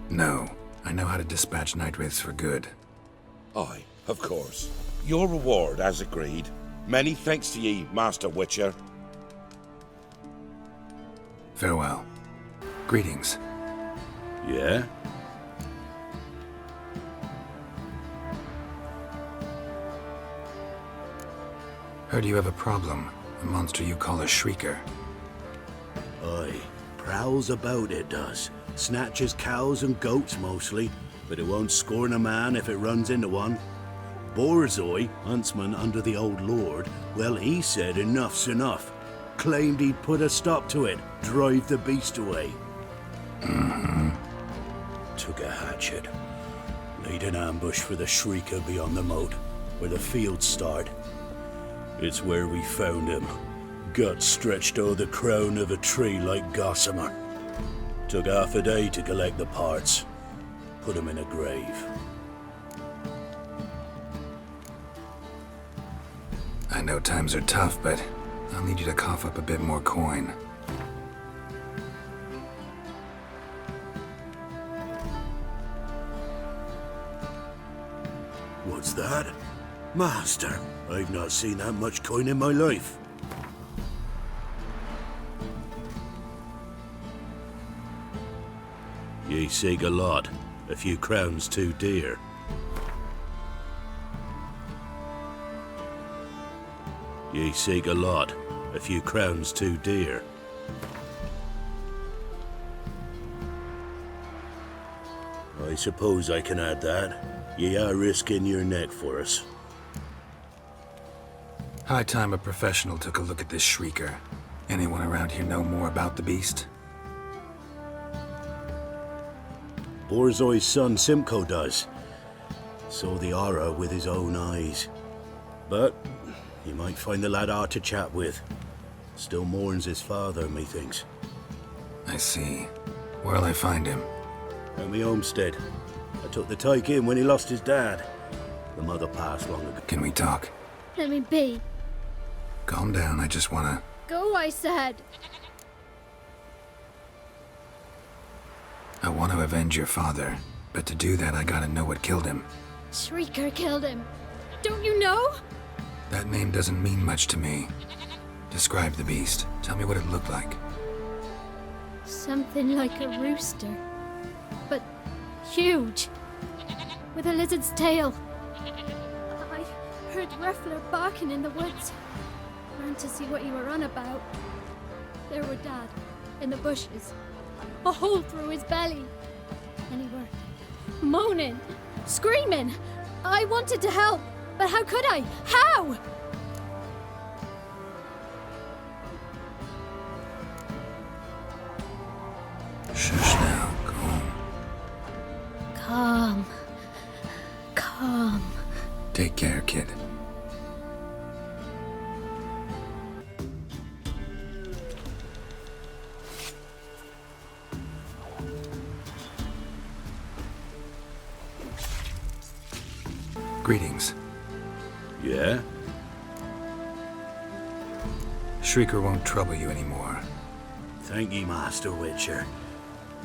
No. I know how to dispatch night wraiths for good. Aye, of course. Your reward, as agreed. Many thanks to ye, Master Witcher. Farewell. Greetings. Yeah? Heard you have a problem. A monster you call a shrieker. Aye. Prowls about, it does. Snatches cows and goats mostly, but it won't scorn a man if it runs into one. Borzoi, huntsman under the old lord, well, he said enough's enough. Claimed he'd put a stop to it, drive the beast away. Took a hatchet. Laid an ambush for the shrieker beyond the moat, where the fields start. It's where we found him. Guts stretched o'er the crown of a tree like gossamer. Took half a day to collect the parts. Put him in a grave. I know times are tough, but I'll need you to cough up a bit more coin. What's that? Master, I've not seen that much coin in my life. Ye seek a lot. A few crowns too dear. Ye seek a lot. A few crowns too dear. I suppose I can add that. Ye are risking your neck for us. High time a professional took a look at this shrieker. Anyone around here know more about the beast? Borzoi's son Simcoe does. Saw the aura with his own eyes. But he might find the lad hard to chat with. Still mourns his father, methinks. I see. Where'll I find him? At me homestead. I took the tyke in when he lost his dad. The mother passed long ago. Can we talk? Let me be. Calm down, I just wanna... Go, I said. I want to avenge your father, but to do that I gotta know what killed him. Shrieker killed him. Don't you know? That name doesn't mean much to me. Describe the beast. Tell me what it looked like. Something like a rooster. But huge. With a lizard's tail. I heard Ruffler barking in the woods. Ran to see what you were on about. There were Dad, in the bushes. A hole through his belly. And he were moaning, screaming. I wanted to help, but how could I? How? Shush now, Calm. Calm. Take care, kid. Greetings. Yeah? Shrieker won't trouble you anymore. Thank ye, Master Witcher.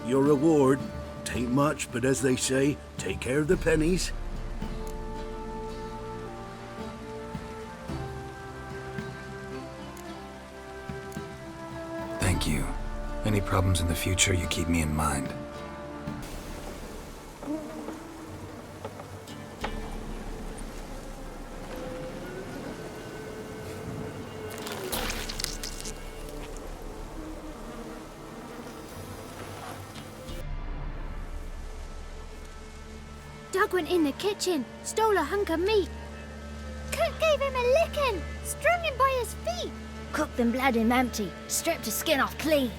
Your reward, tain't much, but as they say, take care of the pennies. Thank you. Any problems in the future, you keep me in mind. Doug went in the kitchen, stole a hunk of meat. Cook gave him a licking, strung him by his feet. Cooked and bled him empty, stripped his skin off clean.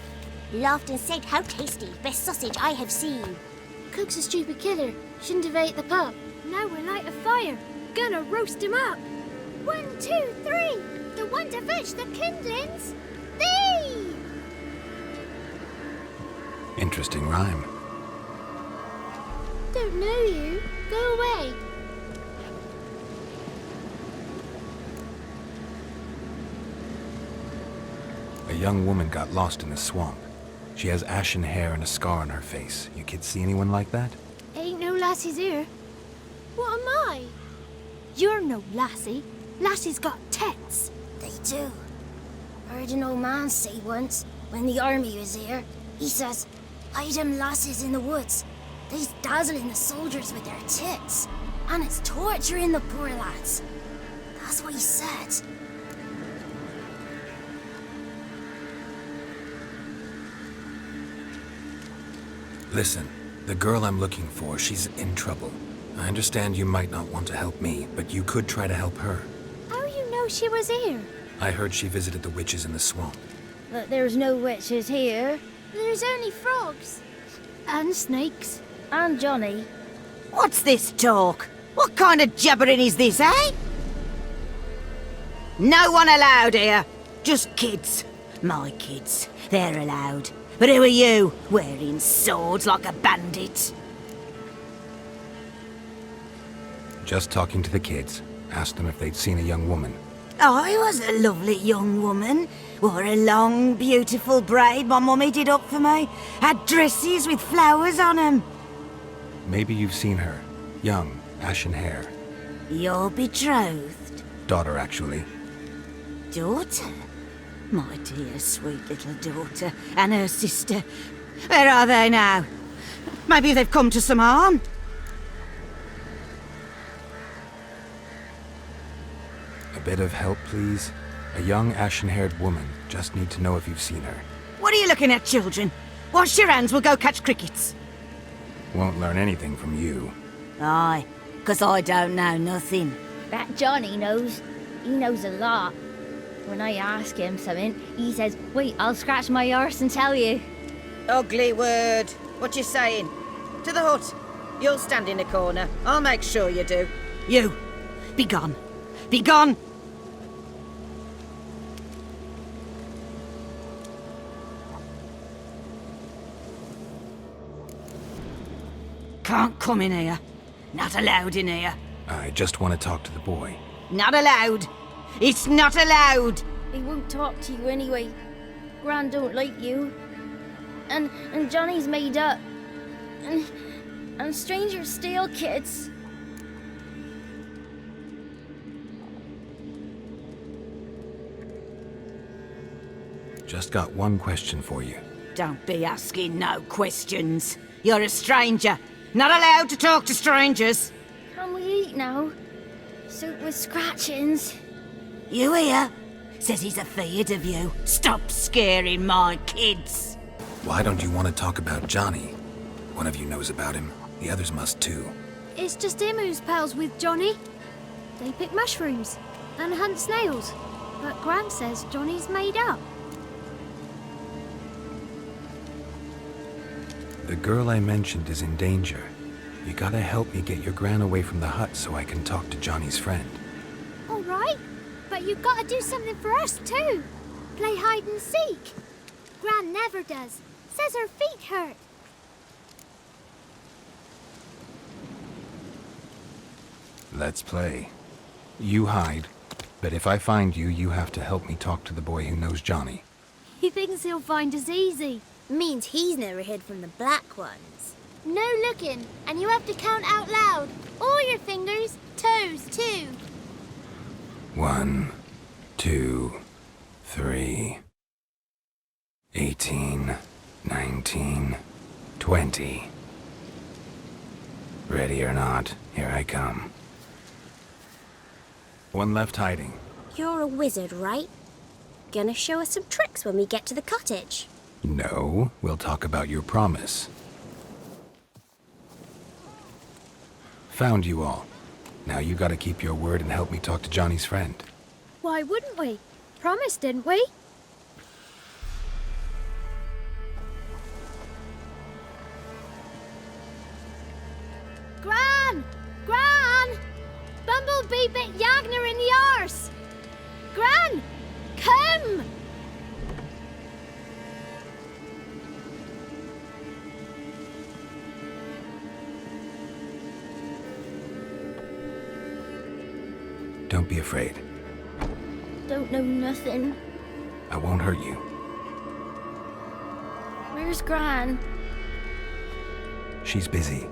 Laughed and said, "How tasty, best sausage I have seen." Cook's a stupid killer, shouldn't have ate the pup. Now we'll light a fire, gonna roast him up. 1, 2, 3, the one to fetch the kindlings. Thee! Interesting rhyme. Don't know you. Go away. A young woman got lost in the swamp. She has ashen hair and a scar on her face. You kids see anyone like that? Ain't no lassies here. What am I? You're no lassie. Lassies got tits. They do. Heard an old man say once, when the army was here, he says, hide them lasses in the woods. They's dazzling the soldiers with their tits. And it's torturing the poor lads. That's what he said. Listen, the girl I'm looking for, she's in trouble. I understand you might not want to help me, but you could try to help her. How you know she was here? I heard she visited the witches in the swamp. But there's no witches here. There's only frogs. And snakes. And Johnny. What's this talk? What kind of jabbering is this, eh? No one allowed here. Just kids. My kids. They're allowed. But who are you, wearing swords like a bandit? Just talking to the kids. Asked them if they'd seen a young woman. I was a lovely young woman. Wore a long, beautiful braid my mummy did up for me. Had dresses with flowers on them. Maybe you've seen her. Young, ashen hair. Your betrothed? Daughter, actually. Daughter? My dear, sweet little daughter. And her sister. Where are they now? Maybe they've come to some harm. A bit of help, please? A young, ashen-haired woman. Just need to know if you've seen her. What are you looking at, children? Wash your hands, we'll go catch crickets. Won't learn anything from you. Aye, 'cause I don't know nothing. That Johnny knows. He knows a lot. When I ask him something, he says, wait, I'll scratch my arse and tell you. Ugly word. What you saying? To the hut. You'll stand in the corner. I'll make sure you do. You, be gone. Be gone! Can't come in here. Not allowed in here. I just want to talk to the boy. Not allowed. It's not allowed. He won't talk to you anyway. Gran don't like you. And Johnny's made up. And strangers steal kids. Just got one question for you. Don't be asking no questions. You're a stranger. Not allowed to talk to strangers. Can we eat now? Soup with scratchings. You hear? Says he's afeard of you. Stop scaring my kids. Why don't you want to talk about Johnny? One of you knows about him. The others must too. It's just him who's pals with Johnny. They pick mushrooms and hunt snails. But Gran says Johnny's made up. The girl I mentioned is in danger. You gotta help me get your Gran away from the hut so I can talk to Johnny's friend. All right, but you've got to do something for us too. Play hide and seek. Gran never does. Says her feet hurt. Let's play. You hide, but if I find you, you have to help me talk to the boy who knows Johnny. He thinks he'll find us easy. Means he's never hid from the black ones. No looking, and you have to count out loud. All your fingers, toes too. 1, 2, 3, 18, 19, 20. Ready or not, here I come. One left hiding. You're a wizard, right? Gonna show us some tricks when we get to the cottage. No, we'll talk about your promise. Found you all. Now you gotta keep your word and help me talk to Johnny's friend. Why wouldn't we? Promised, didn't we? Gran! Gran! Bumblebee bit Yagner in the arse! Gran! Come! Don't be afraid. Don't know nothing. I won't hurt you. Where's Gran? She's busy.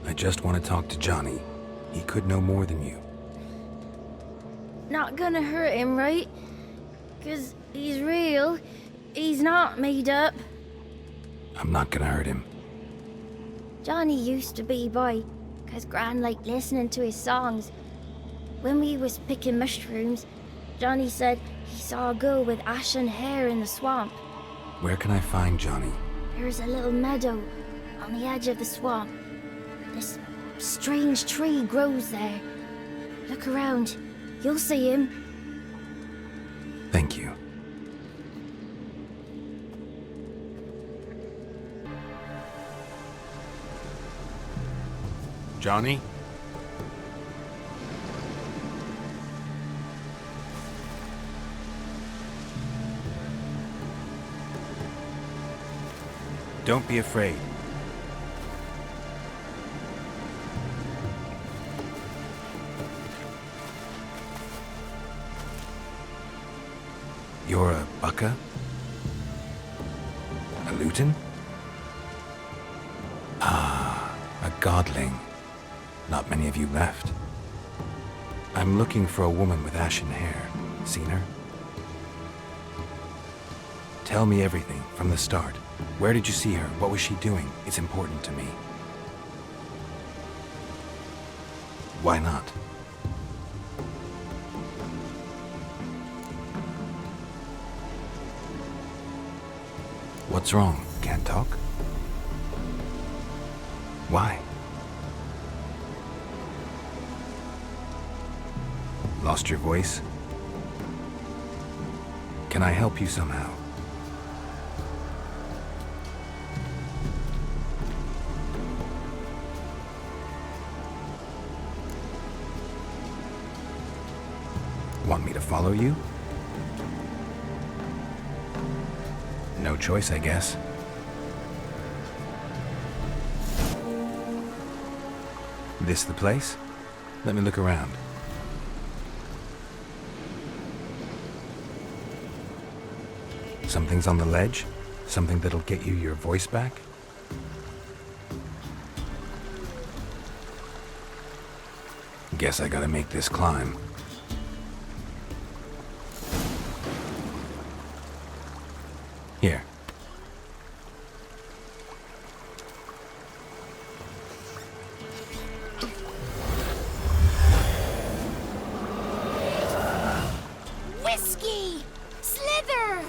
I just want to talk to Johnny. He could know more than you. Not gonna hurt him, right? 'Cause he's real. He's not made up. I'm not gonna hurt him. Johnny used to be boy, 'cause Gran liked listening to his songs. When we was picking mushrooms, Johnny said he saw a girl with ashen hair in the swamp. Where can I find Johnny? There's a little meadow on the edge of the swamp. This strange tree grows there. Look around. You'll see him. Thank you. Johnny? Don't be afraid. You're a Bucka? A Luton? Ah, a godling. Not many of you left. I'm looking for a woman with ashen hair. Seen her? Tell me everything from the start. Where did you see her? What was she doing? It's important to me. Why not? What's wrong? Can't talk? Why? Lost your voice? Can I help you somehow? Want me to follow you? No choice, I guess. This the place? Let me look around. Something's on the ledge? Something that'll get you your voice back? Guess I gotta make this climb. Here. Whiskey! Slither!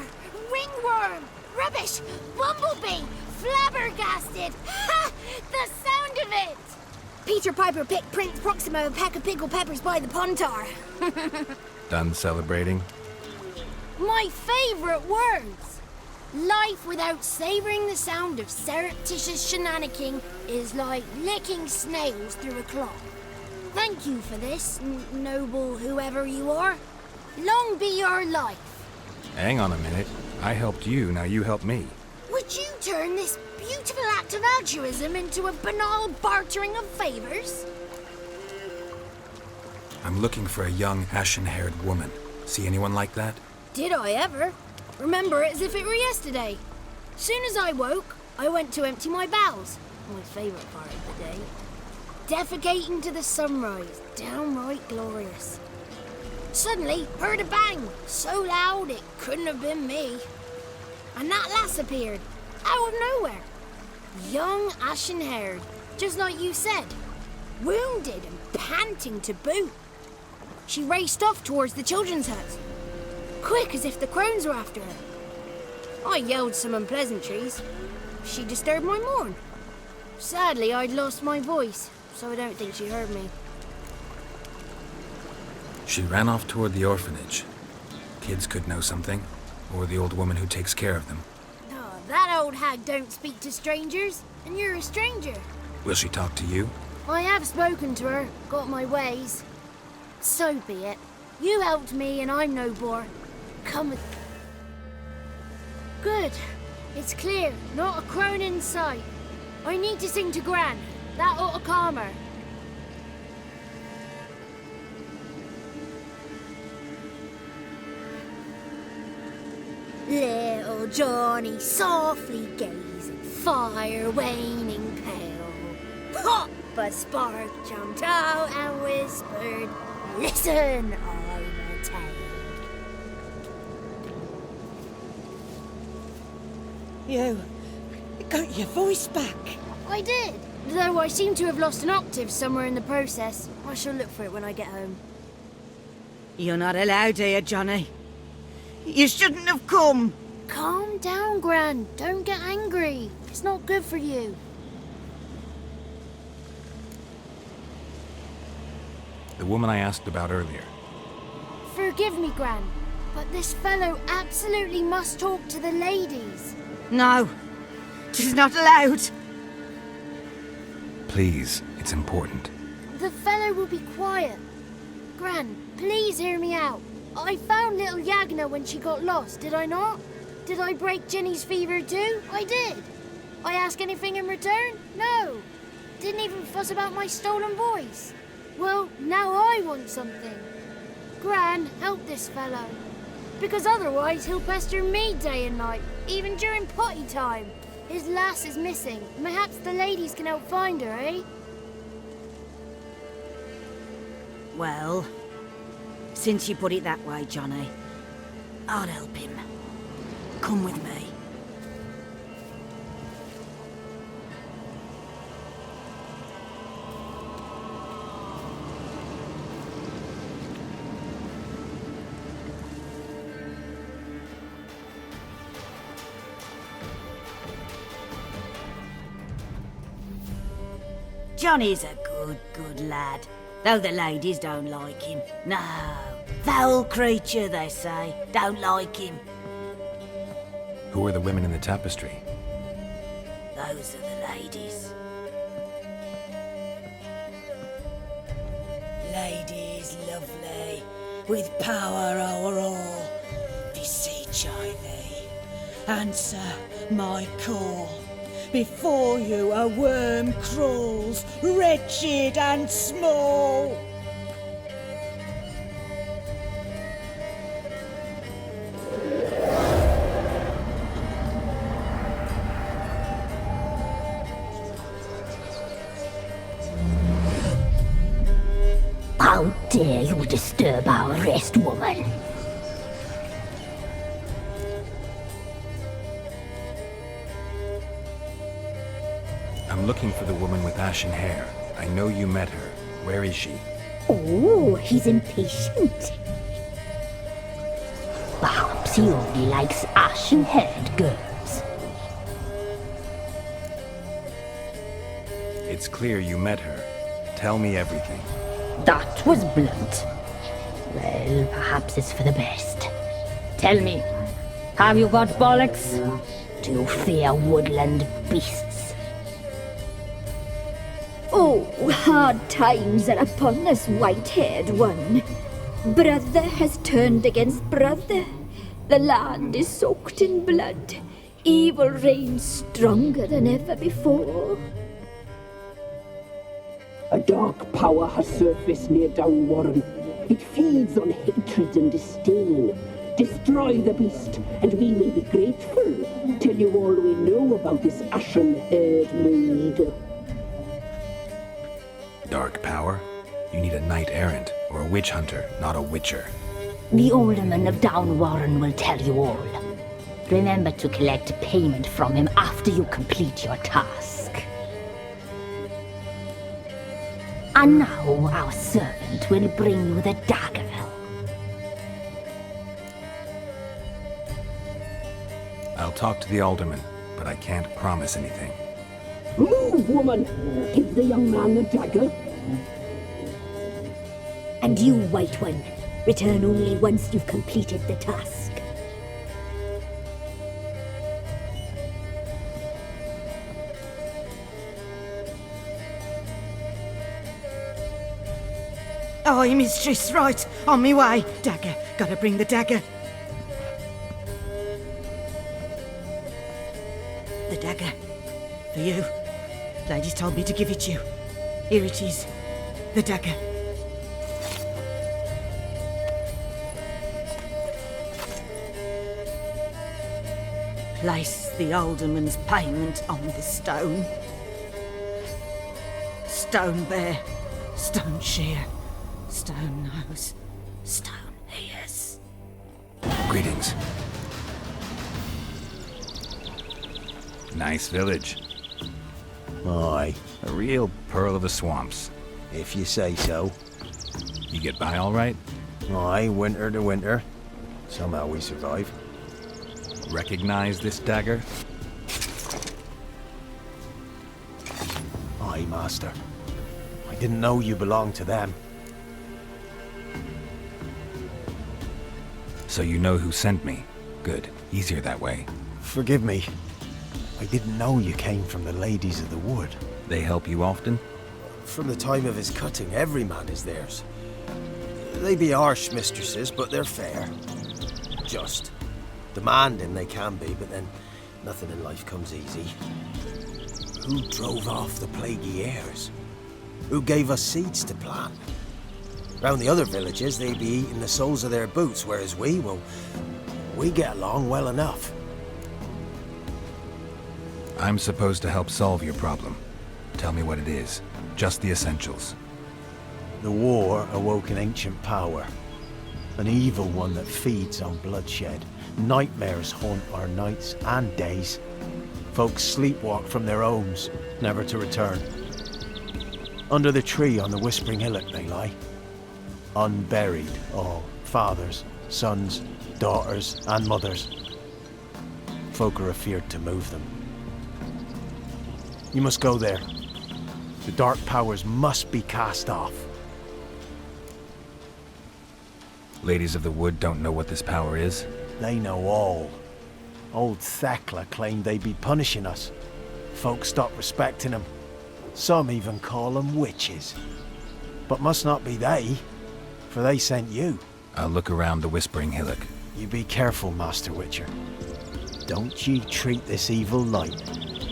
Ringworm! Rubbish! Bumblebee! Flabbergasted! Ha! The sound of it! Peter Piper picked Prince Proximo a pack of pickled peppers by the pontar. Done celebrating? My favourite words! Life without savouring the sound of surreptitious shenanigans is like licking snails through a cloth. Thank you for this, noble whoever you are. Long be your life. Hang on a minute. I helped you, now you help me. Would you turn this beautiful act of altruism into a banal bartering of favours? I'm looking for a young, ashen-haired woman. See anyone like that? Did I ever? Remember it as if it were yesterday. Soon as I woke, I went to empty my bowels. My favourite part of the day. Defecating to the sunrise. Downright glorious. Suddenly, heard a bang. So loud it couldn't have been me. And that lass appeared. Out of nowhere. Young, ashen-haired. Just like you said. Wounded and panting to boot. She raced off towards the children's hut. Quick as if the crones were after her. I yelled some unpleasantries. She disturbed my morn. Sadly, I'd lost my voice, so I don't think she heard me. She ran off toward the orphanage. Kids could know something, or the old woman who takes care of them. Oh, that old hag don't speak to strangers, and you're a stranger. Will she talk to you? I have spoken to her, got my ways. So be it. You helped me, and I'm no bore. Come with... Good. It's clear, not a crone in sight. I need to sing to Gran. That ought to calm her. Little Johnny softly gazing, fire waning pale. Pop! A spark jumped out and whispered, "Listen, I'm a tale." You got your voice back. I did, though I seem to have lost an octave somewhere in the process. I shall look for it when I get home. You're not allowed here, Johnny. You shouldn't have come. Calm down, Gran. Don't get angry. It's not good for you. The woman I asked about earlier. Forgive me, Gran, but this fellow absolutely must talk to the ladies. No, she's not allowed. Please, it's important. The fellow will be quiet. Gran, please hear me out. I found little Yagna when she got lost, did I not? Did I break Jenny's fever too? I did. I ask anything in return? No. Didn't even fuss about my stolen voice. Well, now I want something. Gran, help this fellow. Because otherwise he'll pester me day and night, even during potty time. His lass is missing. Perhaps the ladies can help find her, eh? Well, since you put it that way, Johnny, I'll help him. Come with me. Johnny's a good lad, though the ladies don't like him. No, foul creature, they say. Don't like him. Who are the women in the tapestry? Those are the ladies. Ladies lovely, with power o'er all, beseech I thee, answer my call. Before you a worm crawls, wretched and small. How dare you disturb our rest, woman? I'm looking for the woman with ashen hair. I know you met her. Where is she? Oh, he's impatient. Perhaps he only likes ashen-haired girls. It's clear you met her. Tell me everything. That was blunt. Well, perhaps it's for the best. Tell me, have you got bollocks? Do you fear woodland beasts? Oh, hard times are upon us, white-haired one. Brother has turned against brother. The land is soaked in blood. Evil reigns stronger than ever before. A dark power has surfaced near Downwarren. It feeds on hatred and disdain. Destroy the beast, and we will be grateful. Tell you all we know about this ashen-haired maid. Dark power? You need a knight-errant or a witch hunter, not a witcher. The alderman of Downwarren will tell you all. Remember to collect payment from him after you complete your task. And now our servant will bring you the dagger. I'll talk to the alderman, but I can't promise anything. Move, woman! Give the young man the dagger. And you, White One, return only once you've completed the task. Aye, mistress, right. On me way. Dagger. Gotta bring the dagger. The dagger. For you. Ladies told me to give it you. Here it is. The dagger. Place the alderman's payment on the stone. Stone bear. Stone shear. Stone nose, stone ears. Greetings. Nice village. Aye. A real pearl of the swamps. If you say so. You get by all right? Aye, winter to winter. Somehow we survive. Recognize this dagger? Aye, master. I didn't know you belonged to them. So you know who sent me. Good. Easier that way. Forgive me. I didn't know you came from the Ladies of the Wood. They help you often? From the time of his cutting, every man is theirs. They be harsh mistresses, but they're fair. Just. Demanding they can be, but then nothing in life comes easy. Who drove off the plaguey airs? Who gave us seeds to plant? Round the other villages, they be eating the soles of their boots, whereas we get along well enough. I'm supposed to help solve your problem. Tell me what it is. Just the essentials. The war awoke an ancient power. An evil one that feeds on bloodshed. Nightmares haunt our nights and days. Folks sleepwalk from their homes, never to return. Under the tree on the Whispering Hillock they lie. Unburied, all. Fathers, sons, daughters, and mothers. Folk are afeard to move them. You must go there. The dark powers must be cast off. Ladies of the Wood don't know what this power is? They know all. Old Thekla claimed they'd be punishing us. Folk stopped respecting them. Some even call them witches. But must not be they, for they sent you. I'll look around the Whispering Hillock. You be careful, Master Witcher. Don't ye treat this evil light.